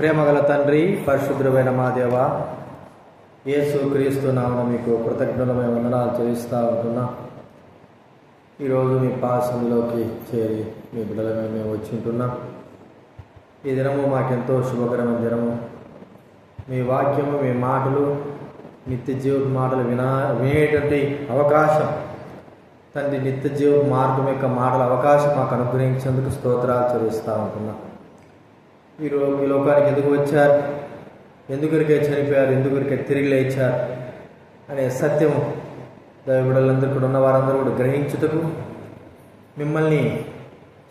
ప్రేమగల తండ్రి, పరిశుద్ధమైన మా దేవ, యేసు క్రీస్తు నామమున మీకు కృతజ్ఞతమైన వందనాలు చెల్లిస్తూ ఉంటున్నా. ఈరోజు మీ పాసంలోకి చేరి మీ బిడ్డలమే మేము వచ్చి ఉంటున్నాం. ఈ దినము మాకెంతో శుభకరమైన దినము. మీ వాక్యము, మీ మాటలు, నిత్య జీవిత మాటలు వినేటువంటి అవకాశం తండ్రి, నిత్య జీవ మార్గం యొక్క మాటల అవకాశం మాకు అనుగ్రహించేందుకు స్తోత్రాలు చెల్లిస్తూ ఉంటున్నాం. ఈరోజు ఈ లోకానికి ఎందుకు వచ్చారు, ఎందుకొరికే చనిపోయారు, ఎందుకొరికే తిరిగి లేచారు అనే సత్యము దైవబిడ్డలందరూ కూడా ఉన్న వారందరూ కూడా గ్రహించుటకు, మిమ్మల్ని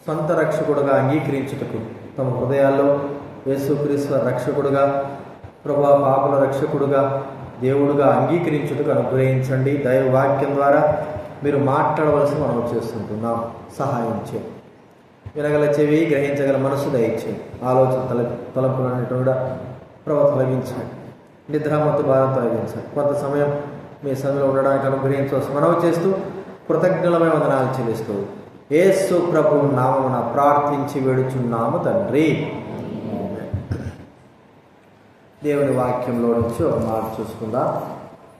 సొంత రక్షకుడుగా అంగీకరించుటకు, తమ హృదయాల్లో యేసుక్రీస్తు రక్షకుడుగా, ప్రభువా పాపుల రక్షకుడుగా, దేవుడుగా అంగీకరించుటకు అనుగ్రహించండి. దైవ వాక్యం ద్వారా మీరు మాట్లాడవలసి మనం చేస్తుంటున్నాం. సహాయం చేయండి. వినగల చెవి, గ్రహించగల మనసు దయచేయండి. ఆలోచన తలపులన్నిటి కూడా ప్రభు తొలగించండి. నిద్రామత్తు బాధ తొలగించండి. కొంత సమయం మీ సమయంలో ఉండడానికి అనుగ్రహించవలసి మనవి చేస్తూ కృతజ్ఞతమైన వందనాలు చెల్లిస్తూ యేసు ప్రభు నామమున ప్రార్థించి వేడుచున్నాము తండ్రి. దేవుని వాక్యంలో నుంచి ఒక మాట చూసుకుందాం.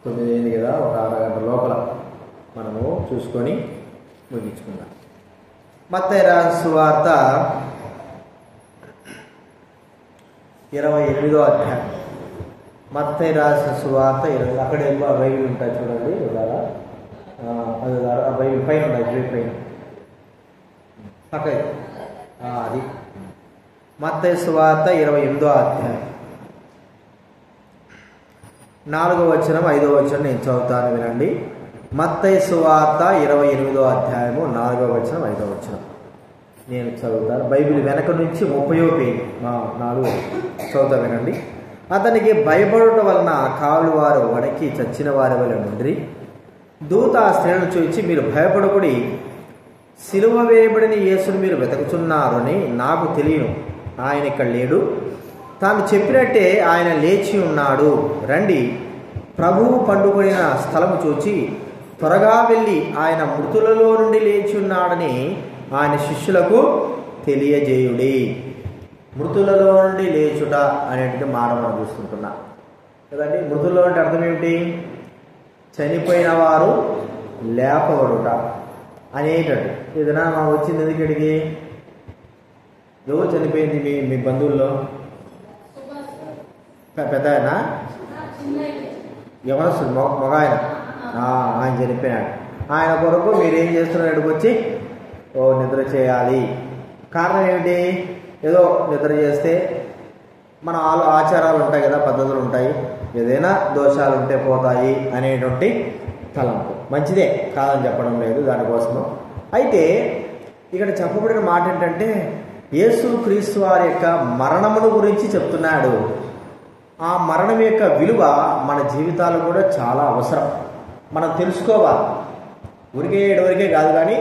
9 అయింది కదా, ఒక అరగంట లోపల మనము చూసుకొని ముగించుకుందాం. మత్తయి రాసిన సువార్త 28వ అధ్యాయం. మత్తయి రాసిన సువార్త 20. అక్కడే బైబిల్ ఉంటాయి చూడండి. బైబిల్ పైన ఉన్నాయి, పైన పక్క అది మత్తయి సువార్త 28వ అధ్యాయం 4వ వచనం 5వ వచనం నేను చదువుతాను, వినండి. మత్తయి సువార్త 28వ అధ్యాయము 4వ వచనం 5వ వచనం నేను చదువుతాను. బైబిల్ వెనక నుంచి 30వ పేజీ 4 చదువుతా, వినండి. అతనికి భయపడుట వలన కాళ్ళు వారు వణికి చచ్చిన వారి వలె నుండి దూత ఆ స్త్రీలను చూచి, మీరు భయపడకుడి, సిలువ వేయబడిన యేసును మీరు వెతుకుతున్నారని నాకు తెలియను. ఆయన ఇక్కడ లేడు, తాను చెప్పినట్టే ఆయన లేచి ఉన్నాడు. రండి, ప్రభువు పండుకొనిన స్థలము చూచి త్వరగా వెళ్ళి ఆయన మృతులలో నుండి లేచి ఉన్నాడని ఆయన శిష్యులకు తెలియజేయుడి. మృతులలో నుండి లేచుట అనేటువంటి మాట మనం చూస్తుంటున్నాం కదండి. మృతుల్లో అంటే అర్థం ఏమిటి? చనిపోయిన వారు లేపబడుట అనేటట్టు. ఏదైనా మనం వచ్చింది ఎందుకడికి? ఎవరు చనిపోయింది మీ బంధువుల్లో? పెద్ద ఆయన, యవనస్తుడు, మగ ఆయన, ఆయన చనిపోయినాడు. ఆయన కొరకు మీరేం చేస్తున్నారు? వచ్చి నిద్ర చేయాలి. కారణం ఏమిటి? ఏదో నిద్ర చేస్తే మన ఆచారాలు ఉంటాయి కదా, పద్ధతులు ఉంటాయి, ఏదైనా దోషాలు ఉంటే పోతాయి అనేటువంటి తలంపు. మంచిదే, కాదని చెప్పడం లేదు దానికోసము. అయితే ఇక్కడ చెప్పబడిన మాట ఏంటంటే, యేసు క్రీస్తు వారి యొక్క మరణమును గురించి చెప్తున్నాడు. ఆ మరణం యొక్క విలువ మన జీవితాలు కూడా చాలా అవసరం. మనం తెలుసుకోవాలి. ఊరికే కాదు, కానీ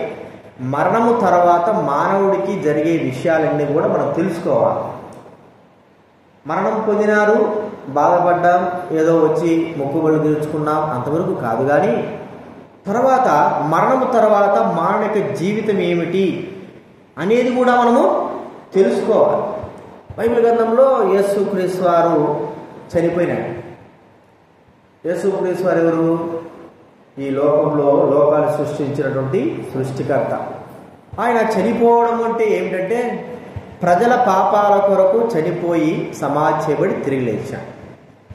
మరణము తర్వాత మానవుడికి జరిగే విషయాలన్నీ కూడా మనం తెలుసుకోవాలి. మరణం పొందినారు, బాధపడ్డాం, ఏదో వచ్చి మొక్కుబళ్ళు తీర్చుకున్నాం, అంతవరకు కాదు. కానీ తర్వాత మరణము తర్వాత మానవ యొక్క జీవితం ఏమిటి అనేది కూడా మనము తెలుసుకోవాలి. బైబిల్ గ్రంథంలో యేసుక్రీస్తు వారు చనిపోయినాడు. యేసుక్రీస్తు వారు ఎవరు? ఈ లోకంలో లోకాన్ని సృష్టించినటువంటి సృష్టికర్త. ఆయన చనిపోవడం అంటే ఏమిటంటే, ప్రజల పాపాల కొరకు చనిపోయి సమాధి చేయబడి తిరిగి లేచాడు.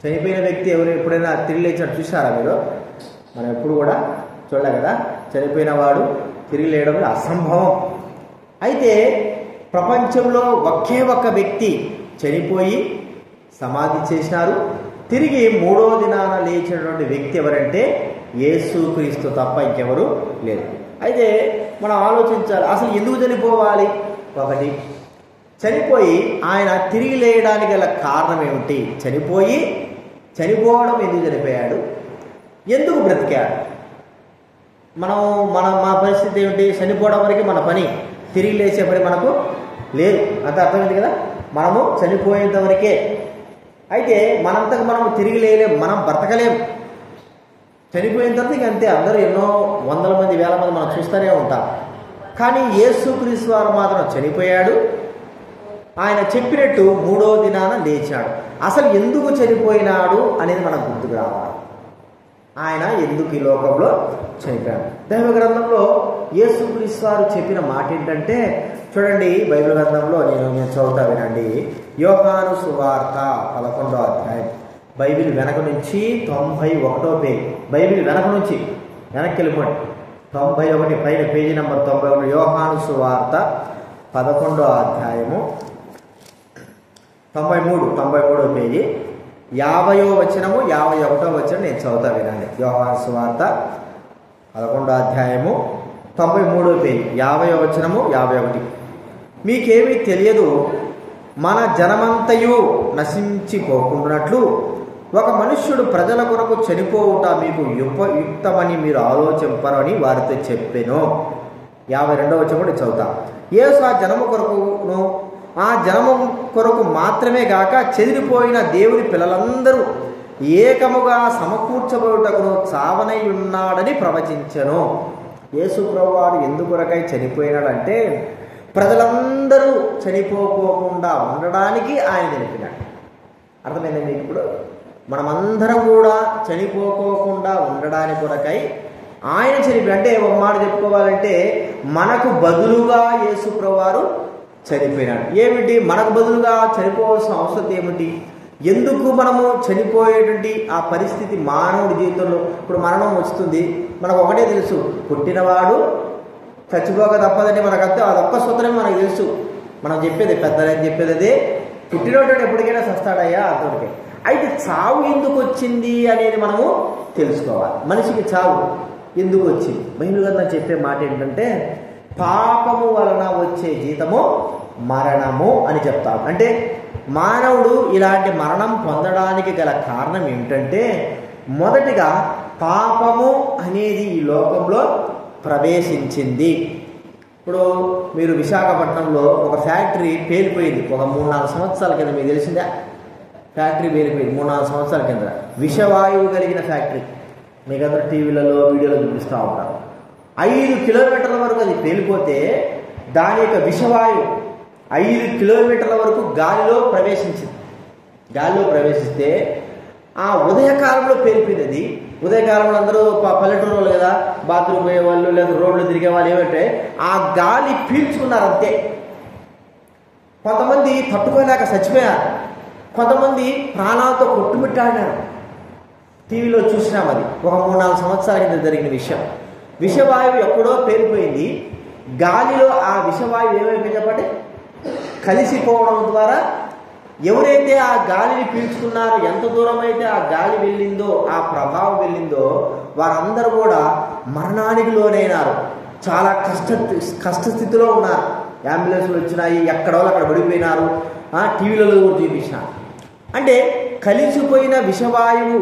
చనిపోయిన వ్యక్తి ఎవరు ఎప్పుడైనా తిరిగి లేచాడు చూసారా మీరు? మనం ఎప్పుడు కూడా చూడలే కదా. చనిపోయిన వాడు తిరిగి లేయడం అసంభవం. అయితే ప్రపంచంలో ఒకే ఒక్క వ్యక్తి చనిపోయి సమాధి చేసినారు, తిరిగి 3వ దినాన లేచినటువంటి వ్యక్తి ఎవరంటే యేసుక్రీస్తు తప్ప ఇంకెవరు లేదు. అయితే మనం ఆలోచించాలి, అసలు ఎందుకు చనిపోవాలి? ఒకటి, చనిపోయి ఆయన తిరిగి లేయడానికి గల కారణం ఏమిటి? చనిపోవడం ఎందుకు చనిపోయాడు? ఎందుకు బ్రతికాడు? మా పరిస్థితి ఏమిటి? చనిపోవడం వరకు మన పని, తిరిగి లేచే పని మనకు లేదు. అంత అర్థమైంది కదా. మనము చనిపోయేంత వరకే. అయితే మనంతకు మనము తిరిగి లేయలేం, మనం బ్రతకలేం. చనిపోయిన తర్వాత ఇక అంతే. అందరూ ఎన్నో వందల మంది, వేల మంది మనం చూస్తూనే ఉంటాం. కానీ యేసుక్రీస్తు వారు మాత్రం చనిపోయాడు, ఆయన చెప్పినట్టు 3వ దినాన లేచాడు. అసలు ఎందుకు చనిపోయినాడు అనేది మనకు గుర్తుకు రావాలి. ఆయన ఎందుకు ఈ లోకంలో చనిపోయాడు? దైవ గ్రంథంలో యేసుక్రీస్తు వారు చెప్పిన మాట ఏంటంటే, చూడండి బైబిల్ గ్రంథంలో నేను చదువుతా వినండి. యోహాను సువార్త 11వ అధ్యాయం, బైబిల్ వెనక నుంచి 91వ పేజీ. బైబిల్ వెనక నుంచి వెనక్కి వెళ్ళిపోండి. 91 పైన పేజీ నెంబర్ 91. యోహాను సువార్త 11వ అధ్యాయము 93వ పేజీ 50వ వచనము 51వ వచనం నేను చదువుతా వినండి. యోహాను సువార్త 11వ అధ్యాయము 93వ పేజీ 50వ వచనము 51. మీకేమీ తెలియదు, మన జనమంతయు నశించిపోకున్నట్లు ఒక మనుష్యుడు ప్రజల కొరకు చనిపోవుట మీకు ఉపయుక్తమని మీరు ఆలోచింపరని వారితో చెప్పెను. 52వ వచనం కూడా చదువుతా. యేసు ఆ జనము కొరకును ఆ జనము కొరకు మాత్రమే గాక చెదిరిపోయిన దేవుని పిల్లలందరూ ఏకముగా సమకూర్చబడుటకును చావనై ఉన్నాడని ప్రవచించెను. యేసు ప్రభువారు ఎందుకొరకై చనిపోయినాడంటే ప్రజలందరూ చనిపోకోకుండా ఉండడానికి ఆయన చనిపోయినాడు. అర్థమైందా మీకు? ఇప్పుడు మనమందరం కూడా చనిపోకోకుండా ఉండడానికి కొరకై ఆయన చనిపోయాడు. అంటే ఒక మాట చెప్పుకోవాలంటే మనకు బదులుగా యేసు ప్రభువారు చనిపోయినాడు. ఏమిటి మనకు బదులుగా చనిపోవాల్సిన అవసరం ఏమిటి? ఎందుకు మనము చనిపోయేటువంటి ఆ పరిస్థితి మానవుడి జీవితంలో? ఇప్పుడు మరణం వస్తుంది, మనకు ఒకటే తెలుసు, పుట్టినవాడు చచ్చిపోక తప్పదని మనకంతా అదొక్క సూత్రమే మనకు తెలుసు. మనం చెప్పేది పెద్దలని చెప్పేది అదే, పుట్టినోడు ఎప్పటికైనా సస్తాడయ్యా అతడికి. అయితే చావు ఎందుకు వచ్చింది అనేది మనము తెలుసుకోవాలి. మనిషికి చావు ఎందుకు వచ్చింది? బైబిల్ గ్రంథం చెప్పే మాట ఏంటంటే పాపము వలన వచ్చే జీతము మరణము అని చెప్తాం. అంటే మానవుడు ఇలాంటి మరణం పొందడానికి గల కారణం ఏమిటంటే, మొదటిగా పాపము అనేది ఈ లోకంలో ప్రవేశించింది. ఇప్పుడు మీరు విశాఖపట్నంలో ఒక ఫ్యాక్టరీ పేలిపోయింది ఒక 3-4 సంవత్సరాల కింద. మీకు తెలిసిందా? ఫ్యాక్టరీ పేలిపోయింది 3-4 సంవత్సరాల కింద. విషవాయువు కలిగిన ఫ్యాక్టరీ. మీకు అందరూ టీవీలలో వీడియోలో చూపిస్తూ ఉంటారు. 5 కిలోమీటర్ల వరకు అది పేలిపోతే దాని యొక్క విషవాయువు 5 కిలోమీటర్ల వరకు గాలిలో ప్రవేశించింది. గాలిలో ప్రవేశిస్తే ఆ ఉదయకాలంలో పేలిపోయింది. అది ఉదయకాలంలో అందరూ పల్లెటూరు వాళ్ళు కదా, బాత్రూమ్ పోయే వాళ్ళు లేదా రోడ్లు తిరిగే వాళ్ళు ఏమంటే ఆ గాలి పీల్చుకున్నారు అంతే. కొంతమంది తట్టుకోలేక చచ్చిపోయారు, కొంతమంది ప్రాణాలతో కొట్టుమిట్టాడినారు. టీవీలో చూసినాం. అది ఒక 3-4 సంవత్సరాల కింద జరిగిన విషయం. విషవాయువు ఎప్పుడో పేలిపోయింది. గాలిలో ఆ విషవాయువు ఏమైపోయింది చెప్పండి, కలిసిపోవడం ద్వారా ఎవరైతే ఆ గాలిని పీల్చుకున్నారో, ఎంత దూరం అయితే ఆ గాలి వెళ్ళిందో, ఆ ప్రభావం వెళ్ళిందో, వారందరూ కూడా మరణానికి లోనైనారు. చాలా కష్టస్థితిలో ఉన్నారు. అంబులెన్స్లు వచ్చినాయి, ఎక్కడ వాళ్ళు అక్కడ పడిపోయినారు. టీవీలలో కూడా చూపించినారు. అంటే కలిసిపోయిన విషవాయువు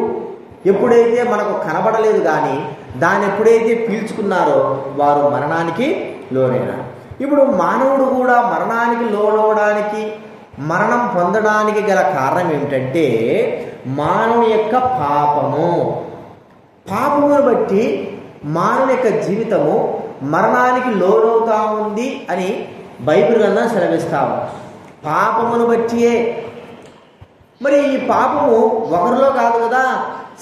ఎప్పుడైతే మనకు కనబడలేదు కానీ దాన్ని ఎప్పుడైతే పీల్చుకున్నారో వారు మరణానికి లోనైనారు. ఇప్పుడు మానవుడు కూడా మరణానికి లోనవడానికి, మరణం పొందడానికి గల కారణం ఏమిటంటే మానవుని యొక్క పాపము. పాపమును బట్టి మానవుని యొక్క జీవితము మరణానికి లోనవుతా ఉంది అని బైబిల్ గ్రంథం సెలవిస్తాము. పాపమును బట్టియే. మరి ఈ పాపము ఒకరిలో కాదు కదా,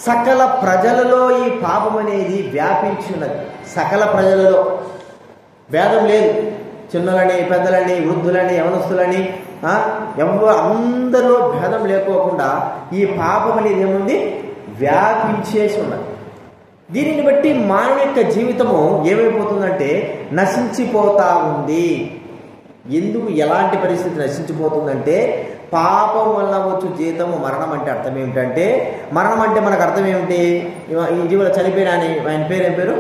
సకల ప్రజలలో ఈ పాపం అనేది వ్యాపించి ఉన్నది. సకల ప్రజలలో భేదం లేదు. చిన్నలని, పెద్దలని, వృద్ధులని, యవనస్తులని, అందరిలో భేదం లేకోకుండా ఈ పాపం అనేది ఏముంది, వ్యాపించేసి ఉన్నది. దీనిని బట్టి మానవ యొక్క జీవితము ఏమైపోతుందంటే నశించిపోతా ఉంది. ఎందుకు, ఎలాంటి పరిస్థితి నశించిపోతుందంటే పాపం వల్ల వచ్చు జీతము మరణం. అంటే అర్థం ఏమిటంటే, మరణం అంటే మనకు అర్థం ఏమిటి, ఈ జీవులు చనిపోయిన ఆయన పేరు ఏం పేరు,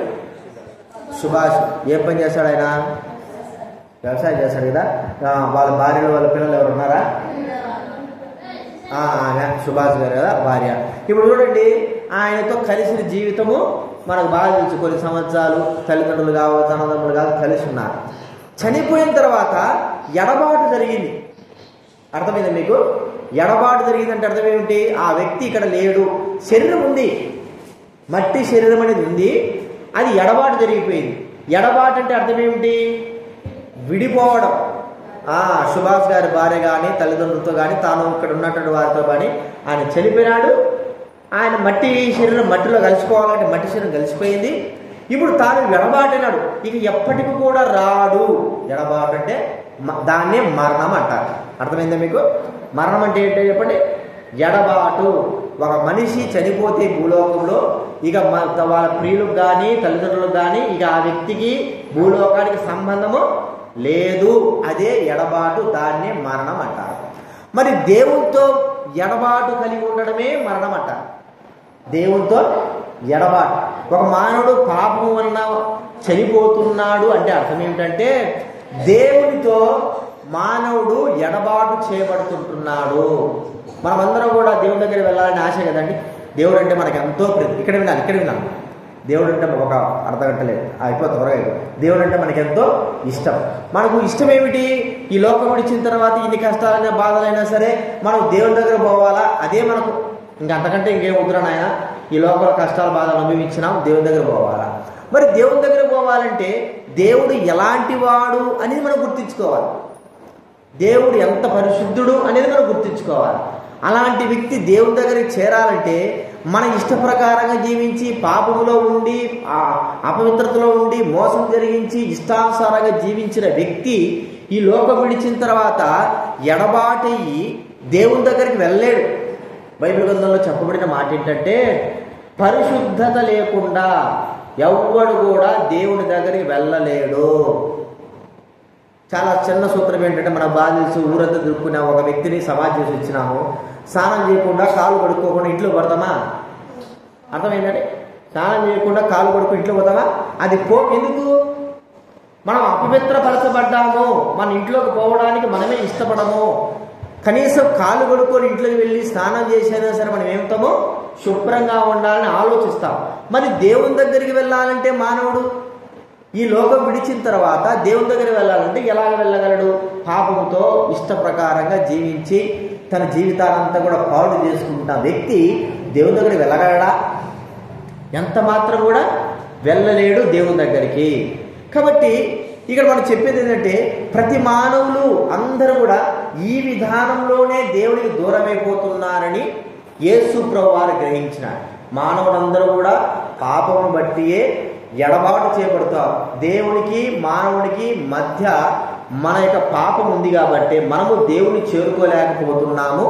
సుభాష్. ఏం పని చేస్తాడు ఆయన? వ్యవసాయం చేస్తాడు కదా. వాళ్ళ భార్యలు వాళ్ళ పిల్లలు ఎవరు ఉన్నారా? సుభాష్ గారు కదా భార్య. ఇప్పుడు చూడండి, ఆయనతో కలిసిన జీవితము మనకు బాగా తెలుసు. కొన్ని సంవత్సరాలు తల్లిదండ్రులు కావచ్చు, అన్నదమ్ములు కావచ్చు, కలిసి ఉన్నారు. చనిపోయిన తర్వాత ఎడబాటు జరిగింది. అర్థమైంది మీకు? ఎడబాటు జరిగిందంటే అర్థం ఏమిటి, ఆ వ్యక్తి ఇక్కడ లేడు. శరీరం ఉంది, మట్టి శరీరం అనేది ఉంది, అది ఎడబాటు జరిగిపోయింది. ఎడబాటు అంటే అర్థం ఏమిటి, విడిపోవడం. సుభాష్ గారి భార్య కానీ తల్లిదండ్రులతో కానీ తాను ఇక్కడ ఉన్నటువంటి వారితో కానీ ఆయన చనిపోయినాడు. ఆయన మట్టి శరీరం మట్టిలో కలిసిపోవాలంటే మట్టి శరీరం కలిసిపోయింది. ఇప్పుడు తాను ఎడబాటినాడు, ఇక ఎప్పటికి కూడా రాడు. ఎడబాటు అంటే దాన్నే మరణం అంటారు. అర్థమైందా మీకు? మరణం అంటే ఏంటో చెప్పండి. ఎడబాటు. ఒక మనిషి చనిపోతే భూలోకంలో ఇక వాళ్ళ ప్రియులకు కానీ తల్లిదండ్రులకు కానీ ఇక ఆ వ్యక్తికి భూలోకానికి సంబంధము లేదు. అదే ఎడబాటు, దాన్నే మరణం అంటారు. మరి దేవునితో ఎడబాటు కలిగి ఉండడమే మరణం అంటారు. దేవునితో ఎడబాటు. ఒక మానవుడు పాపం వలన చనిపోతున్నాడు అంటే అర్థం ఏమిటంటే దేవునితో మానవుడు ఎడబాటు చేయబడుతుంటున్నాడు. మనమందరం కూడా దేవుని దగ్గర వెళ్ళాలని ఆశ కదండి. దేవుడు అంటే మనకి ఎంతో ఇక్కడ విన్నాను. దేవుడు అంటే ఒక అర్ధగంట లేదు, అయిపోయి త్వరగా అయిపోయి. దేవుడు అంటే మనకి ఎంతో ఇష్టం. మనకు ఇష్టం ఏమిటి? ఈ లోకం విడిచిన తర్వాత ఇన్ని కష్టాలైనా బాధలైనా సరే మనం దేవుని దగ్గర పోవాలా. అదే మనకు ఇంకా అంతకంటే ఇంకేం వద్దురా నాయన, ఈ లోకంలో కష్టాలు బాధలు అనుభవించినాం, దేవుని దగ్గర పోవాలా. మరి దేవుని దగ్గర పోవాలంటే దేవుడు ఎలాంటి వాడు అనేది మనం గుర్తించుకోవాలి. దేవుడు ఎంత పరిశుద్ధుడు అనేది మనం గుర్తించుకోవాలి. అలాంటి వ్యక్తి దేవుని దగ్గరికి చేరాలంటే మన ఇష్ట ప్రకారంగా జీవించి పాపములో ఉండి అపవిత్రతలో ఉండి మోసం జరిగించి ఇష్టానుసారంగా జీవించిన వ్యక్తి ఈ లోకం విడిచిన తర్వాత ఎడబాటయ్యి దేవుని దగ్గరికి వెళ్ళలేడు. బైబిల్ గ్రంథంలో చెప్పబడిన మాట ఏంటంటే పరిశుద్ధత లేకుండా ఎవ్వడు కూడా దేవుని దగ్గరికి వెళ్ళలేడు. చాలా చిన్న సూత్రం ఏంటంటే మన బాధిల్స్ ఊరంతా దుక్కున్న ఒక వ్యక్తిని సమాధి చేసి ఇచ్చినాము, స్నానం చేయకుండా కాలు కడుక్కోకుండా ఇంట్లో పడతామా? అర్థమైందండి? స్నానం చేయకుండా కాలు కడుక్కు ఇంట్లో పోతామా? అది ఎందుకు? మనం అపవిత్రపరచబడ్డాము, మన ఇంట్లోకి పోవడానికి మనమే ఇష్టపడము. కనీసం కాలు కడుక్కొని ఇంట్లోకి వెళ్ళి స్నానం చేసైనా సరే మనం ఏమిటామో శుభ్రంగా ఉండాలని ఆలోచిస్తాం. మరి దేవుని దగ్గరికి వెళ్ళాలంటే మానవుడు ఈ లోకం విడిచిన తర్వాత దేవుని దగ్గర వెళ్ళాలంటే ఎలాగ వెళ్ళగలడు? పాపముతో ఇష్ట ప్రకారంగా జీవించి తన జీవితానంతా కూడా పాడు చేసుకుంటున్న వ్యక్తి దేవుని దగ్గరికి వెళ్ళగలడా? ఎంత మాత్రం కూడా వెళ్ళలేడు దేవుని దగ్గరికి. కాబట్టి ఇక్కడ మనం చెప్పేది ఏంటంటే ప్రతి మానవులు అందరూ కూడా ఈ విధానంలోనే దేవుడికి దూరమైపోతున్నారని యేసు ప్రభువు వారు గ్రహించినారు. మానవులందరూ కూడా పాపమును బట్టియే ఎడబాటు చేయబడతారు. దేవునికి మానవునికి మధ్య మన యొక్క పాపం ఉంది కాబట్టి మనము దేవుని చేరుకోలేకపోతున్నాము.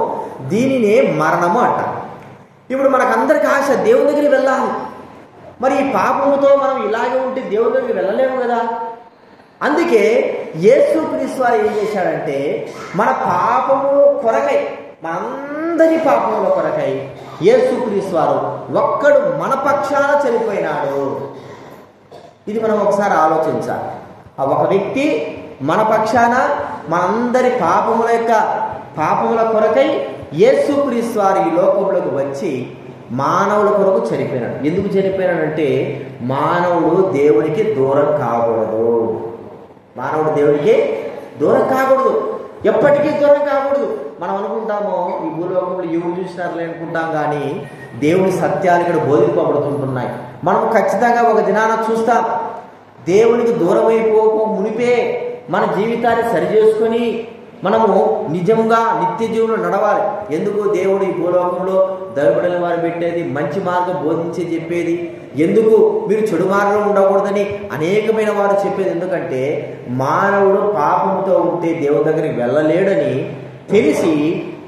దీనినే మరణము అంటారు. ఇప్పుడు మనకందరికి ఆశ దేవుని దగ్గరికి వెళ్ళాలి. మరి ఈ పాపముతో మనం ఇలాగే ఉంటే దేవుని దగ్గరికి వెళ్ళలేము కదా. అందుకే యేసుక్రీస్తు వారు ఏం చేశాడంటే మన పాపము కొరకై, మనందరి పాపముల కొరకై యేసుక్రీస్తు వారు ఒక్కడు మన పక్షాన చనిపోయినాడు. ఇది మనం ఒకసారి ఆలోచించాలి. ఆ ఒక వ్యక్తి మన పక్షాన మనందరి పాపముల కొరకై యేసుక్రీస్తు వారు ఈ లోకంలోకి వచ్చి మానవుల కొరకు చనిపోయినాడు. ఎందుకు చనిపోయినాడంటే మానవుడు దేవునికి దూరం కాకూడదు. మానవుడు దేవునికి దూరం కాకూడదు, ఎప్పటికీ దూరం కాకూడదు. మనం అనుకుంటాము ఈ భూలోకంలో ఎవరు చూసినారులే అనుకుంటాం, కానీ దేవుని సత్యాలు ఇక్కడ బోధింపబడుతుంటున్నాయి. మనం ఖచ్చితంగా ఒక దినాన చూస్తాం. దేవునికి దూరమైపోక మునిపే మన జీవితాన్ని సరిచేసుకొని మనము నిజంగా నిత్య జీవులు నడవాలి. ఎందుకు దేవుడు ఈ భూలోకంలో దైవబడిన వారు పెట్టేది, మంచి మార్గం బోధించే చెప్పేది ఎందుకు? మీరు చెడు మార్గంలో ఉండకూడదని అనేకమైన వారు చెప్పేది ఎందుకంటే మానవుడు పాపముతో ఉంటే దేవుని దగ్గరికి వెళ్ళలేడని తెలిసి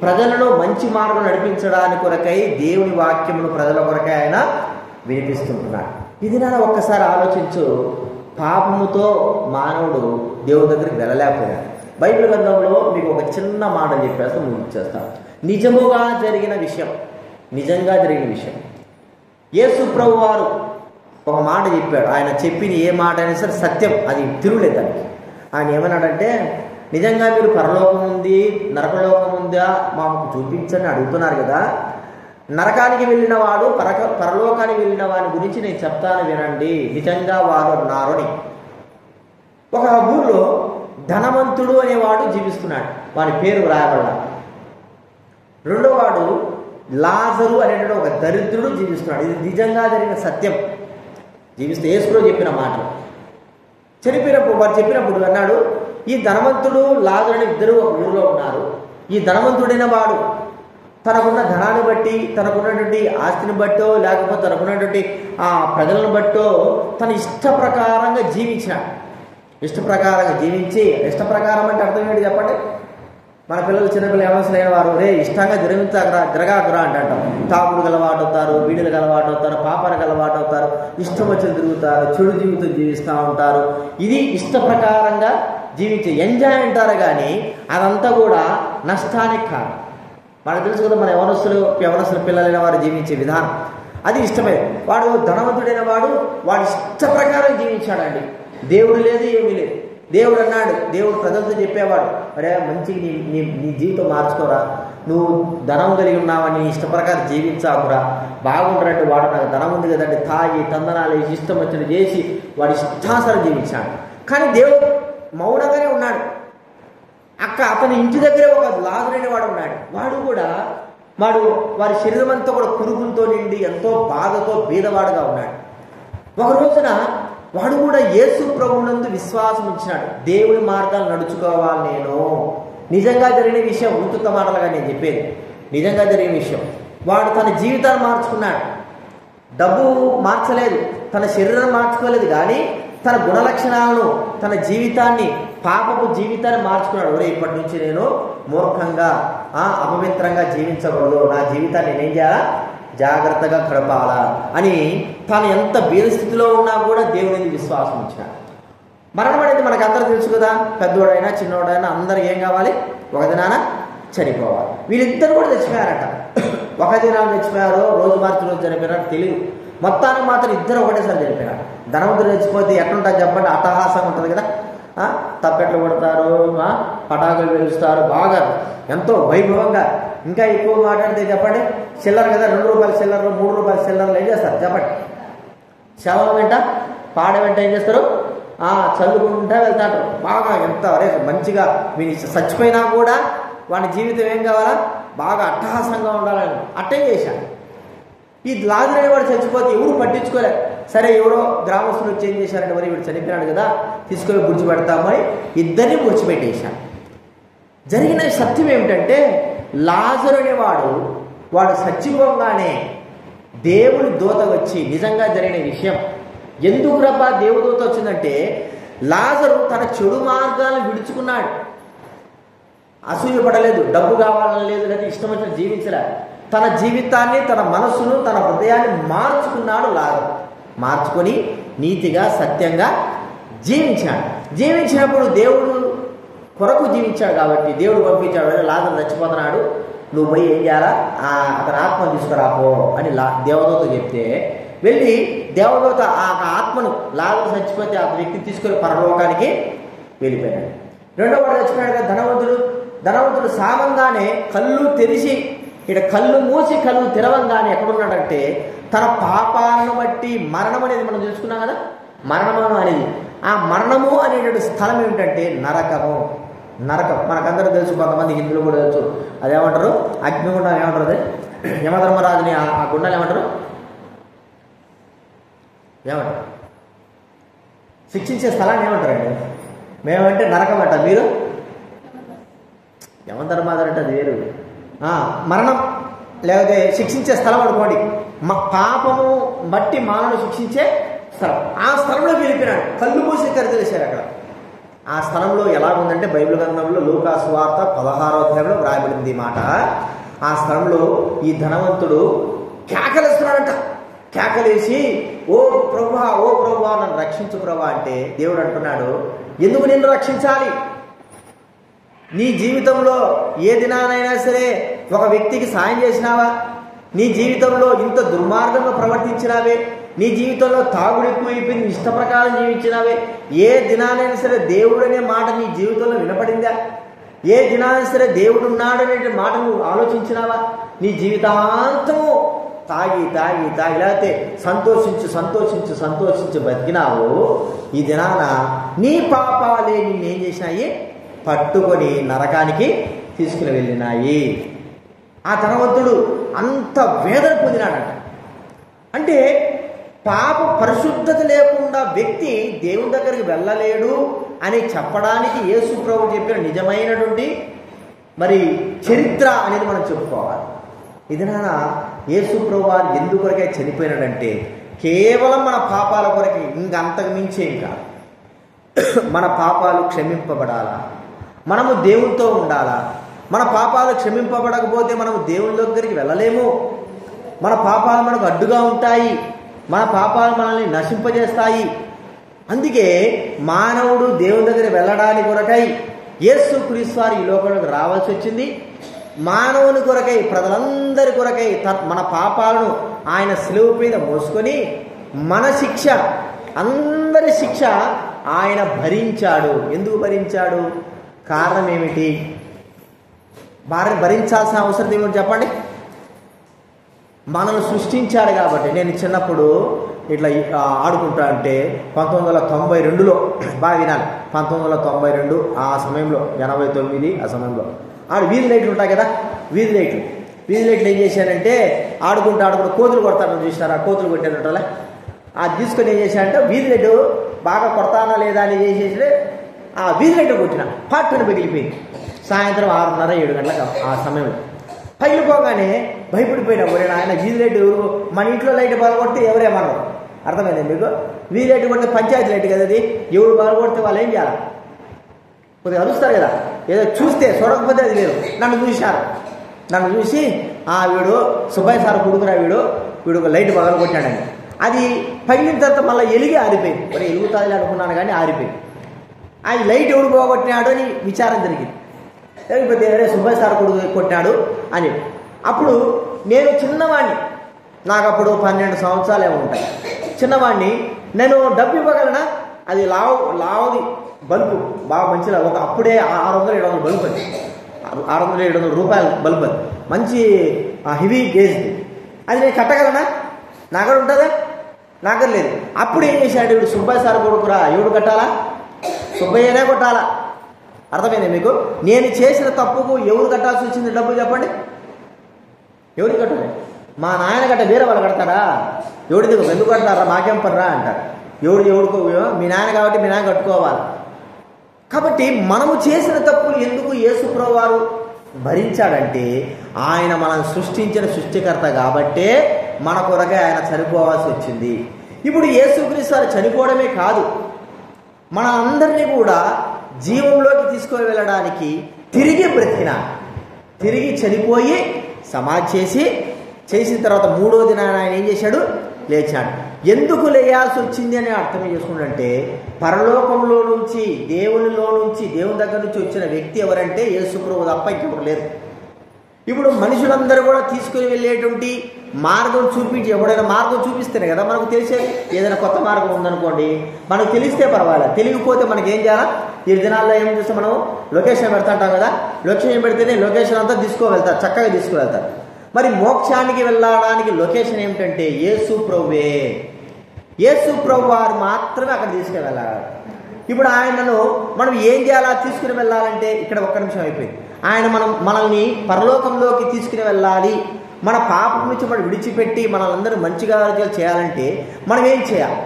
ప్రజలను మంచి మార్గం నడిపించడానికి కొరకై దేవుని వాక్యమును ప్రజల కొరకై ఆయన వినిపిస్తుంటున్నాడు. ఇది నా ఒక్కసారి ఆలోచించు. పాపముతో మానవుడు దేవుని దగ్గరికి వెళ్ళలేకపోయాడు. బైబిల్ గ్రంథంలో మీకు ఒక చిన్న మాట చెప్పేస్తే ముగించేస్తాను. నిజంగా జరిగిన విషయం యేసు ప్రభు వారు ఒక మాట చెప్పాడు. ఆయన చెప్పిన ఏ మాట అయినా సరే సత్యం, అది తిరుగులేదు దానికి. ఆయన ఏమన్నాడంటే నిజంగా మీరు పరలోకం ఉంది నరకలోకం ఉందా మాకు చూపించని అడుగుతున్నారు కదా. నరకానికి వెళ్ళిన వాడు పరలోకానికి వెళ్ళిన వారి గురించి నేను చెప్తాను వినండి. నిజంగా వారు అన్నారని. ఒక ఊళ్ళో ధనవంతుడు అనేవాడు జీవిస్తున్నాడు, వాని పేరు రాయబడ. రెండో వాడు లాజరు అనేటువంటి ఒక దరిద్రుడు జీవిస్తున్నాడు. ఇది నిజంగా జరిగిన సత్యం. జీవిస్తే యేసులో చెప్పిన మాట. వారు చెప్పినప్పుడు అన్నాడు, ఈ ధనవంతుడు లాజరుని ఇద్దరు ఒక ఊరిలో ఉన్నారు. ఈ ధనవంతుడైన వాడు తనకున్న ధనాన్ని బట్టి, తనకున్నటువంటి ఆస్తిని బట్టో, లేకపోతే తనకున్నటువంటి ప్రజలను బట్టో తన ఇష్ట ప్రకారంగా జీవించినాడు. ఇష్టప్రకారంగా జీవించి, ఇష్టప్రకారం అంటే అర్థం ఏంటి చెప్పండి? మన పిల్లలు చిన్నపిల్లలు ఏమవసరైన వారు ఇష్టంగా తిరగాకురా అంటాం. తాగుడు గలవాటు అవుతారు, బీడీలు గలవాటు అవుతారు, పాపానికి గలవాటు అవుతారు, ఇష్టం వచ్చి తిరుగుతారు, చెడు జీవితం జీవిస్తూ ఉంటారు. ఇది ఇష్ట ప్రకారంగా జీవించే ఎంజాయ్ అంటారు. కానీ అదంతా కూడా నష్టానికి కాదు. మనకు తెలుసు కదా, మన యవనస్తుల పిల్లలైన వారు జీవించే విధానం అది ఇష్టమే. వాడు ధనవంతుడైన వాడు ఇష్ట ప్రకారం జీవించాడండి. దేవుడు లేదు, ఏమీ లేదు. దేవుడు అన్నాడు, దేవుడు ప్రజలతో చెప్పేవాడు, అరే మంచిగా నీ జీవితం మార్చుకోరా, నువ్వు ధనం కలిగి ఉన్నావని నీ ఇష్ట ప్రకారం జీవించాకురా, బాగుంటారంటే వాడు నాకు ధనం ఉంది కదండి, తాగి తందనాలు వేసి ఇష్టం వచ్చినట్టు చేసి వాడి ఇష్టానుసారం జీవించాడు. కానీ దేవుడు మౌనంగానే ఉన్నాడు. అతని ఇంటి దగ్గరే ఒక లాజరు వాడు ఉన్నాడు. వాడి శరీరం అంతా కూడా పురుగులతో నిండి ఎంతో బాధతో బీదవాడుగా ఉన్నాడు. ఒక రోజున వాడు కూడా యేసు ప్రభువునందు విశ్వాసం ఉంచినాడు. దేవుని మార్గాలు నడుచుకోవాలి నేను. నిజంగా జరిగిన విషయం, ఉత్తుత మాటలుగా నేను చెప్పేది నిజంగా జరిగిన విషయం. వాడు తన జీవితాన్ని మార్చుకున్నాడు. డబ్బు మార్చలేదు, తన శరీరం మార్చుకోలేదు, కానీ తన గుణలక్షణాలను, తన జీవితాన్ని, పాపపు జీవితాన్ని మార్చుకున్నాడు. ఒరే ఇప్పటి నుంచి నేను మూర్ఖంగా అపవిత్రంగా జీవించకూడదు, నా జీవితాన్ని నేనేం చేయాలా, జాగ్రత్తగా గడపాలా అని తాను ఎంత బీద స్థితిలో ఉన్నా కూడా దేవుడిని విశ్వాసం ఉంచాడు. మరణం అనేది మనకు అందరూ తెలుసు కదా, పెద్దోడైనా చిన్నోడైనా అందరూ ఏం కావాలి, ఒక దినాన చనిపోవాలి. వీళ్ళిద్దరు కూడా చచ్చిపోయారట. ఒక దినాలు చచ్చిపోయారో రోజు మార్చి రోజు చనిపోయారో తెలియదు. మొత్తానికి మాత్రం ఇద్దరు ఒకటేసారి చనిపోయినారు. ధనవంతుడు చచ్చిపోతే ఎట్లుంటుంది చెప్పండి, అట్టహాసంగా ఉంటుంది కదా. తప్పెట్లు కొడతారు, పటాకులు వెలుస్తారు, బాగా ఎంతో వైభవంగా. ఇంకా ఎక్కువ మాట్లాడితే చెప్పండి, చిల్లర కదా, 2 రూపాయల చిల్లరలు, 3 రూపాయల చిల్లరలు ఏం చేస్తారు చెప్పండి. శవం వెంట పాడ వెంట ఏం చేస్తారు, చల్లుకుంటా వెళ్తారు. బాగా ఎంత మంచిగా వీని చచ్చిపోయినా కూడా వాడి జీవితం ఏం కావాలా, బాగా అట్టహాసంగా ఉండాలని అట్టే చేశాడు. ఈ లాజరు వాడు చచ్చిపోతే ఎవరు పట్టించుకోలేదు. సరే ఎవరో గ్రామస్తులు వచ్చి ఏం చేశారంటే, మరి వీడు చనిపోయాడు కదా, తీసుకొని గుర్చిపెడతామని ఇద్దరిని గుర్చిపెట్టేశాడు. జరిగిన సత్యం ఏమిటంటే, లాజరు అనేవాడు చచ్చిపోగానే దేవుని దూత వచ్చి, నిజంగా జరిగిన విషయం ఎందుకు రబ్బా దేవుని దూత వచ్చిందంటే, లాజరు తన చెడు మార్గాలను విడుచుకున్నాడు. అసూయపడలేదు, డబ్బు కావాలని లేదు, లేదా ఇష్టం వచ్చిన జీవించలేదు. తన జీవితాన్ని, తన మనస్సును, తన హృదయాన్ని మార్చుకున్నాడు లాజరు. మార్చుకొని నీతిగా, సత్యంగా జీవించాడు. జీవించినప్పుడు దేవుడు కొరకు జీవించాడు కాబట్టి దేవుడు పంపించాడు, లాజరు చచ్చిపోతున్నాడు, నువ్వు పోయి ఏం చేయాలా, అతని ఆత్మను తీసుకురాపో అని దేవదూత చెప్తే వెళ్ళి దేవదూత ఆ ఆత్మను, లాజరు చచ్చిపోతే ఆ వ్యక్తిని తీసుకొని పరలోకానికి వెళ్ళిపోయాడు. రెండో వాడు చచ్చిపోయాడు కదా ధనవంతుడు సామంగానే కళ్ళు తెరిచి, ఇక్కడ కళ్ళు మూసి కళ్ళు తెరవంగానే ఎక్కడున్నాడంటే, తన పాపాలను బట్టి మరణం అనేది మనం తెలుసుకున్నాం కదా, మరణము అనేది, ఆ మరణము అనేటువంటి స్థలం ఏమిటంటే నరకం. మనకందరూ తెలుసు, కొంతమంది హిందువులు కూడా తెలుసు. అదేమంటారు, అగ్నిగుండం ఏమంటారు, అదే యమధర్మరాజుని ఆ గుండాలు ఏమంటారు శిక్షించే స్థలాన్ని ఏమంటారండి? మేమంటే నరకం అంట, మీరు యమధర్మరాజు అంటే అది వేరు. మరణం లేకపోతే శిక్షించే స్థలం అనుకోండి, పాపము బట్టి మానవుని శిక్షించే స్థలం. ఆ స్థలంలోకి వెళ్ళిపోయినాడు. కళ్ళు మూసి తెరిచేశారు. అక్కడ ఆ స్థలంలో ఎలా ఉందంటే, బైబిల్ గ్రంథంలో లూకా సువార్త 16వ అధ్యాయంలో వ్రాయబడింది ఈ మాట. ఆ స్థలంలో ఈ ధనవంతుడు కేకలేస్తున్నాడంట. కేకలేసి, ఓ ప్రభువా నన్ను రక్షించు ప్రభువా అంటే, దేవుడు అంటున్నాడు, ఎందుకు నిన్ను రక్షించాలి? నీ జీవితంలో ఏ దినానైనా సరే ఒక వ్యక్తికి సాయం చేసినావా? నీ జీవితంలో ఇంత దుర్మార్గంగా ప్రవర్తించినావే? నీ జీవితంలో తాగుడు ఎక్కువైపోయింది, ఇష్ట ప్రకారం జీవించినావే? ఏ దినానైనా సరే దేవుడు అనే మాట నీ జీవితంలో వినపడిందా? ఏ దినానైనా సరే దేవుడు ఉన్నాడు అనే మాట నువ్వు ఆలోచించినావా? నీ జీవితాంతము తాగి లేకపోతే సంతోషించు బతికినావు. ఈ దినాన నీ పాపాలే నిన్నేం చేసినాయి, పట్టుకొని నరకానికి తీసుకుని వెళ్ళినాయి. ఆ ధనవంతుడు అంత వేదన పొందినాడంట. అంటే పాప పరిశుద్ధత లేకుండా వ్యక్తి దేవుని దగ్గరికి వెళ్ళలేడు అని చెప్పడానికి యేసు ప్రభు చెప్పిన నిజమైనటువంటి మరి చరిత్ర అనేది మనం చెప్పుకోవాలి. ఇది నాన్న యేసు ప్రభు వారు ఎందుకొరకే చనిపోయినాడంటే కేవలం మన పాపాల కొరకే, ఇంకంతకు మించేం కాదు. మన పాపాలు క్షమింపబడాలా, మనము దేవునితో ఉండాలా. మన పాపాలు క్షమింపబడకపోతే మనము దేవుని దగ్గరికి వెళ్ళలేము. మన పాపాలు మనకు అడ్డుగా ఉంటాయి, మన పాపాలు మనల్ని నశింపజేస్తాయి. అందుకే మానవుడు దేవుని దగ్గర వెళ్ళడానికి కొరకై యేసు క్రీస్తు వారు ఈ లోకంలోకి రావాల్సి వచ్చింది. మానవుని కొరకై, ప్రజలందరి కొరకై మన పాపాలను ఆయన శిలువ మీద మోసుకొని మన శిక్ష, అందరి శిక్ష ఆయన భరించాడు. ఎందుకు భరించాడు? కారణం ఏమిటి? భరించాల్సిన అవసరం ఏమిటి చెప్పండి? మనల్ని సృష్టించాడు కాబట్టి. నేను చిన్నప్పుడు ఇట్లా ఆడుకుంటా అంటే 1992లో బాగా వినాలి, 1992 ఆ సమయంలో, 89 ఆ సమయంలో వీధి లైట్లు ఉంటాయి కదా, వీధి లైట్లు ఏం చేశానంటే ఆడుకుంటూ కోతులు కొడతాను చూసినారా, కోతులు కొట్టానంటే అది తీసుకొని ఏం చేశానంటే వీధి లైట్ బాగా కొడతానా లేదా అని చేసేసి ఆ వీధి లైట్ కొట్టిన పాటును పగిలిపోయింది. సాయంత్రం 6:30 7 గంటలకు ఆ సమయంలో పగిలిపోగానే భయపడిపోయినా, ఒరే ఆయన వీధి లైట్ ఎవరు, మన ఇంట్లో లైట్ బాగా కొడితే ఎవరేమన్నారు? అర్థమైంది మీకు? వీధి లైట్ కొడితే పంచాయతీ లైట్ కదా అది, ఎవరు బాగా కొడితే వాళ్ళు ఏం చేయాలి? కొద్దిగా అరుస్తారు కదా, ఏదో చూస్తే చూడకపోతే అది వేరు. నన్ను చూసి వీడు సుబ్బయ్య సార్ కొడుకురా, వీడు ఒక లైట్ పగలు కొట్టాడని. అది పగిలిన తర్వాత మళ్ళీ ఎలిగి ఆరిపోయింది. మరి ఎలుగుతాది అనుకున్నాను కానీ ఆరిపోయింది. అది లైట్ ఎవడు పోగొట్టినాడు అని విచారం జరిగింది. లేకపోతే ఎవరే సుబ్బయ్య సార్ కొడుకు కొట్టాడు అని. అప్పుడు నేను చిన్నవాడిని, నాకు అప్పుడు 12 సంవత్సరాలు ఏమో ఉంటాయి. చిన్నవాడిని, నేను డబ్బు ఇవ్వగలనా? అది లావుది బల్బు, బాగా మంచిగా ఒక అప్పుడే 600-700 బల్బు, అది 600-700 రూపాయల బల్బు, అది మంచి హెవీ గేజ్ది. అది నేను కట్టగలనా? నాగడ ఉంటుందా? నాగడ లేదు. అప్పుడు ఏం చేశాడు? ఇప్పుడు సుబ్బయ్య సార్ కొడుకురా, ఎవడు కట్టాలా? సుబ్బయ్యనే కొట్టాలా. అర్థమైంది మీకు? నేను చేసిన తప్పుకు ఎవరు కట్టాల్సి వచ్చింది డబ్బు చెప్పండి? ఎవరికి కట్టలే? మా నాయన గట్ట వేరే వాళ్ళు కడతారా? ఎవడి దిగు ఎందుకు కడతారా, మాకేం పర్రా అంటారు. ఎవడుకో, మీ నాయన కాబట్టి మీ నాయన కట్టుకోవాలి. కాబట్టి మనము చేసిన తప్పులు ఎందుకు యేసు ప్రభువు వారు భరించాడంటే ఆయన మనల్ని సృష్టించిన సృష్టికర్త కాబట్టే మన కొరకే ఆయన చనిపోవాల్సి వచ్చింది. ఇప్పుడు యేసుక్రీస్తు వారు చనిపోవడమే కాదు, మన అందరినీ కూడా జీవంలోకి తీసుకొని వెళ్ళడానికి తిరిగి తిరిగి చనిపోయి సమాధి చేసిన తర్వాత 3వ దినాన ఆయన ఏం చేశాడు? లేచాడు. ఎందుకు లేయాల్సి వచ్చింది అని అర్థం చేసుకుంటే, పరలోకంలో నుంచి, దేవునిలో నుంచి, దేవుని దగ్గర నుంచి వచ్చిన వ్యక్తి ఎవరంటే యేసు ప్రభువు తప్ప ఇంకెవరు లేరు. ఇప్పుడు మనుషులందరూ కూడా తీసుకుని వెళ్ళేటువంటి మార్గం ఎవడైనా మార్గం చూపిస్తేనే కదా మనకు తెలిసేది. ఏదైనా కొత్త మార్గం ఉందనుకోండి, మనకు తెలిస్తే పర్వాలేదు, తెలియకపోతే మనకి ఏం చేయాలా? ఈ దినాల్లో ఏం చేస్తే మనం లొకేషన్ పెడతాంటాం కదా, లొకేషన్ పెడితేనే లొకేషన్ అంతా తీసుకువెళ్తారు, చక్కగా తీసుకువెళ్తారు. మరి మోక్షానికి వెళ్ళడానికి లొకేషన్ ఏమిటంటే యేసు ప్రభువే. యేసు ప్రభు వారు మాత్రమే అక్కడ తీసుకుని వెళ్ళాలి. ఇప్పుడు ఆయనను మనం ఏం చేయాలా? తీసుకుని వెళ్ళాలంటే ఇక్కడ ఒక్క నిమిషం అయిపోయింది. ఆయన మనల్ని పరలోకంలోకి తీసుకుని వెళ్ళాలి, మన పాపం నుంచి మనం విడిచిపెట్టి మనల్ని మంచిగా చేయాలంటే మనం ఏం చేయాలి?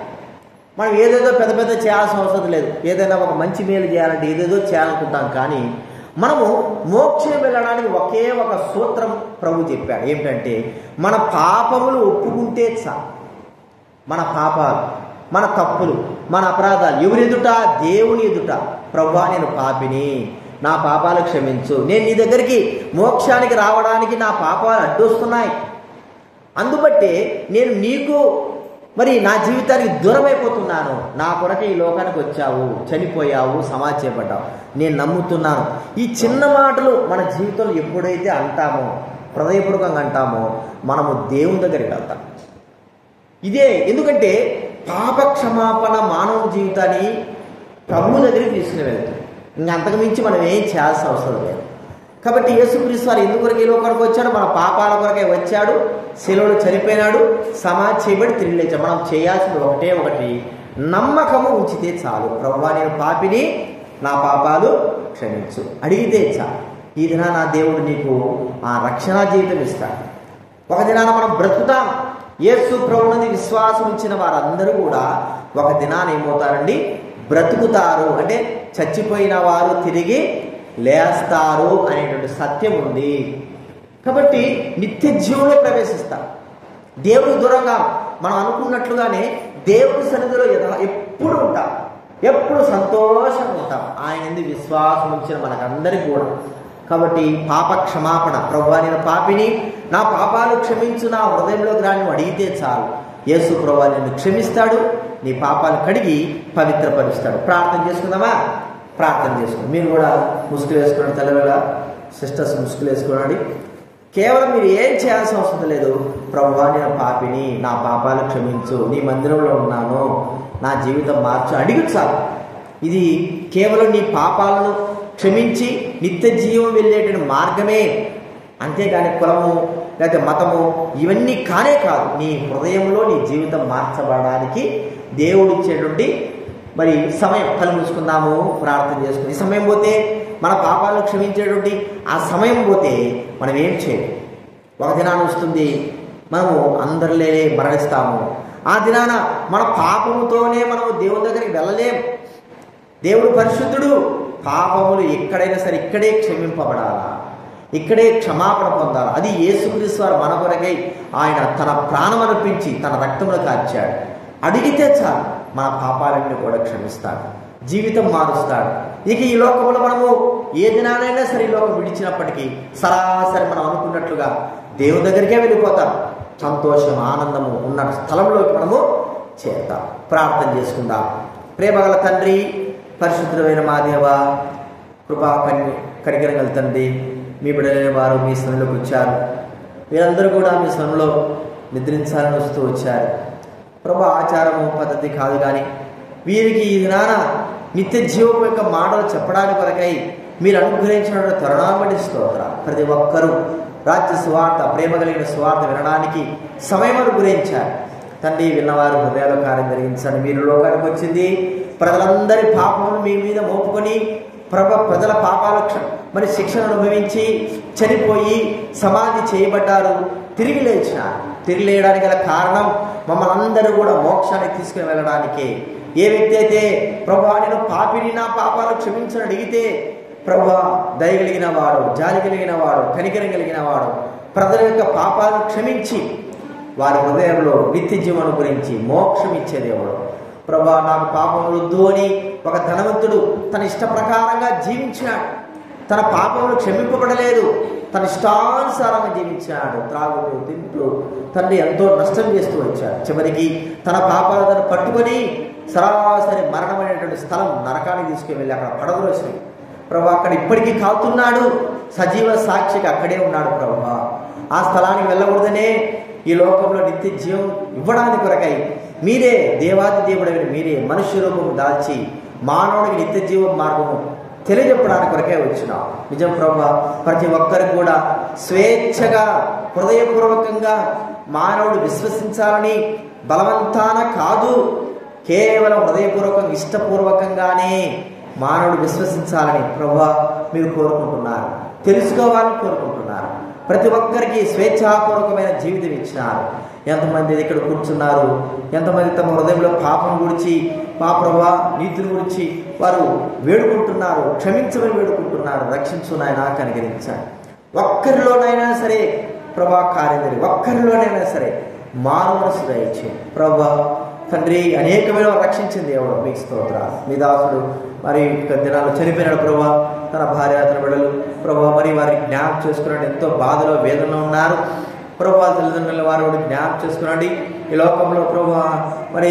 మనం ఏదేదో పెద్ద చేయాల్సిన అవసరం లేదు. ఏదైనా ఒక మంచి మేలు చేయాలంటే ఏదేదో చేయాలనుకుంటాం. కానీ మనము మోక్షం వెళ్ళడానికి ఒకే ఒక సూత్రం ప్రభు చెప్పాడు. ఏమిటంటే మన పాపములు ఒప్పుకుంటే చాలు. మన పాపాలు, మన తప్పులు, మన అపరాధాలు ఎవరి ఎదుట? దేవుని ఎదుట. ప్రభువా, నేను పాపిని, నా పాపాలు క్షమించు, నేను నీ దగ్గరికి మోక్షానికి రావడానికి నా పాపాలు అడ్డొస్తున్నాయి, అందుబట్టే నేను నీకు మరి నా జీవితానికి దూరమైపోతున్నాను, నా కొరకు ఈ లోకానికి వచ్చావు, చనిపోయావు, సమాధి చేయబడ్డావు, నేను నమ్ముతున్నాను. ఈ చిన్న మాటలు మన జీవితంలో ఎప్పుడైతే అంటామో, హృదయపూర్వకంగా అంటామో, మనము దేవుని దగ్గరికి వెళ్తాం. ఇదే ఎందుకంటే పాప క్షమాపణ మానవ జీవితాన్ని ప్రభువు దగ్గరికి తీసుకుని వెళ్తాం. ఇంకా అంతకు మించి మనం ఏం చేయాల్సిన అవసరం లేదు. కాబట్టి యేసుక్రీస్తు వారు ఎందుకొరకు ఈ లోకానికి వచ్చాడు? మన పాపాల కొరకే వచ్చాడు, శిలువలో చనిపోయినాడు, సమాధి చేయబడి తిరిగి లేచాడు. మనం చేయాల్సింది ఒకటే ఒకటి, నమ్మకము ఉంచితే చాలు. ప్రభువా, నేను పాపిని, నా పాపాలు క్షమించు అడిగితే చాలు. ఈ దినాన నా దేవుడు నీకు ఆ రక్షణ జీవితం ఇస్తాడు. ఒక దినాన మనం బ్రతుకుతాం. యేసు ప్రభువుని విశ్వాసం ఇచ్చిన వారందరూ కూడా ఒక దినాన ఏమవుతారండి? బ్రతుకుతారు, అంటే చచ్చిపోయిన వారు తిరిగి లేస్తారు అనేటువంటి సత్యం ఉంది. కాబట్టి నిత్య జీవంలో ప్రవేశిస్తారు. దేవుని దూరంగా మనం అనుకున్నట్లుగానే దేవుని సన్నిధిలో ఎప్పుడు ఉంటాం, ఎప్పుడు సంతోషంగా ఉంటాం, ఆయన యందు విశ్వాసం ఉంచిన మనకందరికీ కూడా. కాబట్టి పాప క్షమాపణ, ప్రభువా నేను పాపిని, నా పాపాలు క్షమించు, నా హృదయంలోకి రాని అడిగితే చాలు, యేసు ప్రభువా నిన్ను క్షమిస్తాడు, నీ పాపాలు కడిగి పవిత్రపరుస్తాడు. ప్రార్థన చేసుకుందామా? ప్రార్థన చేసుకుందాం. మీరు కూడా ముసుగులు వేసుకోండి, తెల్లవేళ సిస్టర్స్ ముసుగులు వేసుకోండి. కేవలం మీరు ఏం చేయాల్సిన అవసరం లేదు. ప్రభువా నేను పాపిని, నా పాపాలు క్షమించు, నీ మందిరంలో ఉన్నాను, నా జీవితం మార్చు అడిగి చాలు. ఇది కేవలం నీ పాపాలను క్షమించి నిత్య జీవం వెళ్ళేటువంటి మార్గమే, అంతేగాని కులము లేకపోతే మతము ఇవన్నీ కానే కాదు. నీ హృదయంలో నీ జీవితం మార్చబడడానికి దేవుడు ఇచ్చేటువంటి మరి సమయం. కళ్ళు మూసుకుందాము, ప్రార్థన చేసుకుని. ఈ సమయం పోతే, మన పాపాలను క్షమించేటువంటి ఆ సమయం పోతే మనం ఏం చేయాలి? ఒక దినాన్ని వస్తుంది మనము అందరిలే మరణిస్తాము. ఆ దినాన మన పాపముతోనే మనము దేవుని దగ్గరికి వెళ్ళలేం. దేవుడు పరిశుద్ధుడు. పాపములు ఎక్కడైనా సరే ఇక్కడే క్షమింపబడాలా, ఇక్కడే క్షమాపణ పొందాలి. అది యేసుక్రీస్తు వారు మన కొరకై ఆయన తన ప్రాణం అర్పించి తన రక్తమును కార్చాడు. అడిగితే చాలు, మన పాపాలన్నీ కూడా క్షమిస్తాడు, జీవితం మారుస్తాడు. ఇక ఈ లోకంలో మనము ఏ దినానైనా సరే ఈ లోకం విడిచినప్పటికీ సరాసరి మనం అనుకున్నట్లుగా దేవుని దగ్గరికే వెళ్ళిపోతాం. సంతోషం, ఆనందము ఉన్న స్థలంలోకి మనము చేరుతాం. ప్రార్థన చేసుకుందాం. ప్రేమగల తండ్రి, పరిశుద్ధమైన మా దేవ, కృపా కనికరం గల తండ్రి, మీ బిడ్డలైన వారు మీ స్థలంలోకి వచ్చారు. వీరందరూ కూడా మీ స్థలంలో నిద్రించాలని వస్తూ వచ్చారు. ప్రభు ఆచారము పద్ధతి కాదు, కానీ వీరికి ఈ దినాన నిత్య జీవం యొక్క మాటలు చెప్పడానికి కొరకై మీరు అనుగ్రహించిన తరుణాన్ని బట్టి స్తోత్రం. ప్రతి ఒక్కరూ రాజ్య సువార్త, ప్రేమ కలిగిన సువార్త వినడానికి సమయం అనుగ్రహించారు తండ్రి. విన్నవారు హృదయాల కార్యం జరిగించండి. మీరు లోకానికి వచ్చింది ప్రజలందరి పాపమును మీ మీద మోపుకొని ప్రజల పాపాల మరి శిక్షను అనుభవించి చనిపోయి సమాధి చేయబడ్డారు, తిరిగి లేచినారు. తిరిగి లేయడానికి గల కారణం మమ్మల్ని అందరూ కూడా మోక్షానికి తీసుకుని వెళ్ళడానికే. ఏ వ్యక్తి అయితే ప్రభువా నేను పాపిని, నా పాపాలు క్షమించని అడిగితే, ప్రభువా దయ కలిగిన వాడు, జాలి కలిగిన వాడు, కనికరం కలిగిన వాడు ప్రజల యొక్క పాపాలను క్షమించి వారి హృదయంలో నిత్య జీవనం గురించి మోక్షం ఇచ్చే దేవుడు. ప్రభువా నాకు పాపం వద్దు అని ఒక ధనవంతుడు తన ఇష్ట ప్రకారంగా జీవించాడు. తన పాపములు క్షమింపబడలేదు, తన ఇష్టానుసారంగా జీవించాడు. త్రాగుతూ తింటూ తండ్రి ఎంతో నష్టం చేస్తూ వచ్చాడు. చివరికి తన పాపాలను పట్టుకొని సరాసరి మరణమైనటువంటి స్థలం నరకానికి తీసుకుని వెళ్ళి అక్కడ పడవలసి ప్రభు అక్కడ ఇప్పటికీ కాలుతున్నాడు. సజీవ సాక్షిగా అక్కడే ఉన్నాడు. ప్రభు ఆ స్థలానికి వెళ్ళకూడదనే ఈ లోకంలో నిత్య జీవం ఇవ్వడానికి కొరకై మీరే దేవాది దేవుడైన మీరే మనుష్య రూపము దాల్చి మానవుడికి నిత్య జీవం మార్గము తెలియజెప్పడానికి కొరకే వచ్చినాం. నిజం ప్రభు, ప్రతి ఒక్కరికి కూడా స్వేచ్ఛగా హృదయపూర్వకంగా మానవుడు విశ్వసించాలని బలవంతాన కాదు, కేవలం హృదయపూర్వకంగా ఇష్టపూర్వకంగానే మానవుడు విశ్వసించాలని ప్రభు మీరు కోరుకుంటున్నారు, తెలుసుకోవాలని కోరుకుంటున్నారు. ప్రతి ఒక్కరికి స్వేచ్ఛాపూర్వకమైన జీవితం ఇచ్చినారు. ఎంతమంది ఇక్కడ కూర్చున్నారు, ఎంతమంది తమ హృదయంలో పాపం గురించి, మా ప్రభా నీతిని గురించి వారు వేడుకుంటున్నారు, క్షమించమని వేడుకుంటున్నారు. రక్షించు నాయనా, కనికరించాలి. ఒక్కరిలోనైనా సరే ప్రభా కార్యం జరిగి, ఒక్కరిలోనైనా సరే మారు మనసు దయచేయి ప్రభా. తండ్రి అనేకమైన రక్షించింది దేవుడు, మీకు స్తోత్రాలు. మీ దాసుడు మరి దినాలు చనిపోయినాడు ప్రభా. తన భార్య, తన బిడ్డలు ప్రభా మరి వారిని జ్ఞాపకం చేసుకున్నాడు. ఎంతో బాధలో వేదనలో ఉన్నారు ప్రభా. తల్లిదండ్రుల వారు జ్ఞాపకం చేసుకున్నాడు. ఈ లోకంలో ప్రభా మరి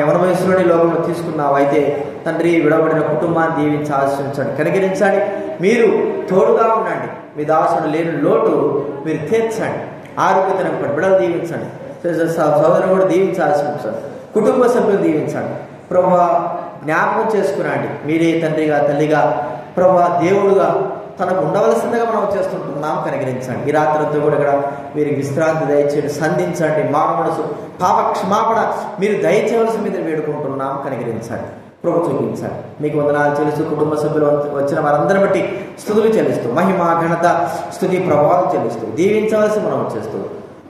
యవన వయసులోని లోకంలో తీసుకున్నావు. అయితే తండ్రి విడబడిన కుటుంబాన్ని దీవించి ఆశించండి, కనికరించండి. మీరు తోడుగా ఉండండి. మీ దాసుడు లేని లోటు మీరు తీర్చండి. ఆరోగ్యతను బిడ్డలు దీవించండి. సోదరుడు కూడా దీవించి ఆశించండి. కుటుంబ సభ్యులు దీవించండి ప్రభా. జ్ఞాపకం చేసుకునండి. మీరే తండ్రిగా, తల్లిగా ప్రభా, దేవుడుగా తనకు ఉండవలసిందిగా మనం చేస్తుంటున్నాం, కనికరించండి. ఈ రాత్రంతా కూడా ఇక్కడ మీరు విశ్రాంతి దయచేయండి, సంధించండి. మారు మనసు పాప క్షమాపణ మీరు దయచేయవలసి మీద వేడుకుంటున్నాం, కనికరించండి. ప్రభు చూపించండి. మీకు వందనాలు చెల్లిస్తూ కుటుంబ సభ్యులు వచ్చిన వారందరిని బట్టి స్తుతులు చెల్లిస్తూ, మహిమ ఘనత స్తుతి ప్రభావం చెల్లిస్తూ దీవించవలసి మనం చేస్తూ,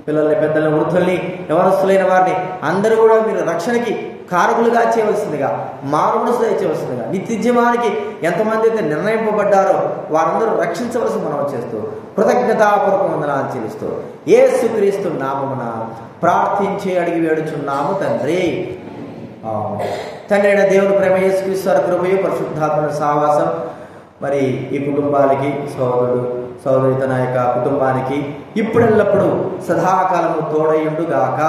పిల్లల్ని, పెద్దల్ని, వృద్ధుల్ని, యవనస్తులైన వారిని అందరూ కూడా మీరు రక్షణకి కారకులుగా చేయవలసిందిగా, మారుమనసు దయచేయవలసిందిగా, నిత్యజీవానికి ఎంతమంది అయితే నిర్ణయింపబడ్డారో వారందరూ రక్షించవలసి మనం చేస్తూ కృతజ్ఞతాపూర్వక వందనాలు చెల్లిస్తూ యేసుక్రీస్తు నామమున ప్రార్థించి అడిగి వేడుచున్నాము తండ్రి. తండ్రి అయిన దేవుని ప్రేమ, యేసుక్రీస్తు వారి కృపయు, పరిశుద్ధాత్మ సహవాసం మరి ఈ కుటుంబాలకి, సోదరి తన యొక్క కుటుంబానికి ఇప్పుడెల్లప్పుడు సదాకాలము తోడయుండుగాక.